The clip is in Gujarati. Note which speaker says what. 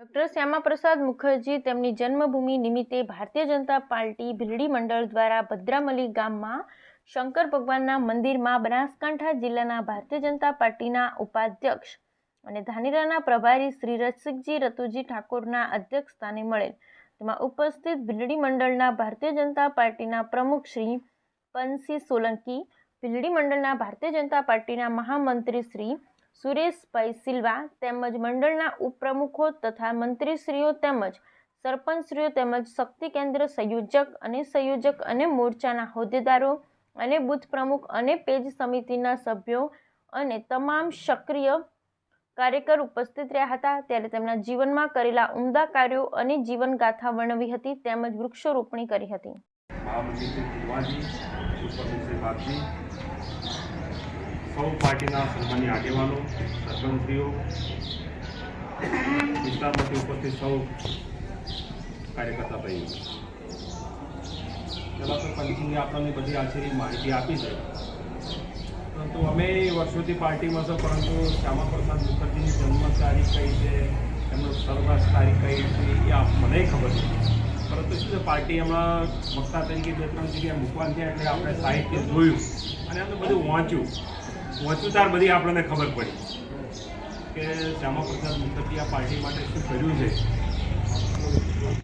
Speaker 1: ડૉક્ટર શ્યામાપ્રસાદ મુખર્જી તેમની જન્મભૂમિ નિમિત્તે ભારતીય જનતા પાર્ટી ભીલડી મંડળ દ્વારા ભદ્રામલી ગામમાં શંકર ભગવાનના મંદિરમાં બનાસકાંઠા જિલ્લાના ભારતીય જનતા પાર્ટીના ઉપાધ્યક્ષ અને ધાનેરાના પ્રભારી શ્રી રસિકજી રતુજી ઠાકોરના અધ્યક્ષ સ્થાને મળેલ. તેમાં ઉપસ્થિત ભીલડી મંડળના ભારતીય જનતા પાર્ટીના પ્રમુખ શ્રી પનસિંહ સોલંકી, ભીલડી મંડળના ભારતીય જનતા પાર્ટીના મહામંત્રી શ્રી સુરેશભાઈ સિલ્વા તેમજ મંડળના ઉપપ્રમુખો તથા મંત્રીશ્રીઓ તેમજ સરપંચશ્રીઓ તેમજ શક્તિ કેન્દ્ર સંયોજક અને મોરચાના હોદ્દેદારો અને બૂથ પ્રમુખ અને પેજ સમિતિના સભ્યો અને તમામ સક્રિય કાર્યકર ઉપસ્થિત રહ્યા હતા. ત્યારે તેમના જીવનમાં કરેલા ઉમદા કાર્યો અને જીવનગાથા વર્ણવી હતી તેમજ વૃક્ષારોપણી કરી હતી.
Speaker 2: સૌ પાર્ટીના સન્માનીય આગેવાનો, સરપંચશ્રીઓ, વિસ્તારમાંથી ઉપસ્થિત સૌ કાર્યકર્તા ભાઈઓ, પહેલાં તો પંચિંગે આપણને બધી આછેરી માહિતી આપી છે, પરંતુ અમે વર્ષોથી પાર્ટીમાં છો, પરંતુ શ્યામાપ્રસાદ મુખર્જીની જન્મ તારીખ કઈ છે, એમનો સર્વનાશ તારીખ કઈ છે એ મને ખબર નથી. પરંતુ શું છે, પાર્ટી એમાં વક્તા તરીકે 2-3 જગ્યાએ મૂકવાનું છે, એટલે આપણે સાહિત્ય જોયું અને એમને બધું વાંચ્યું ત્યાર બધી આપણને ખબર પડી કે શ્યામાપ્રસાદ મુખર્જી આ પાર્ટી માટે શું કર્યું છે.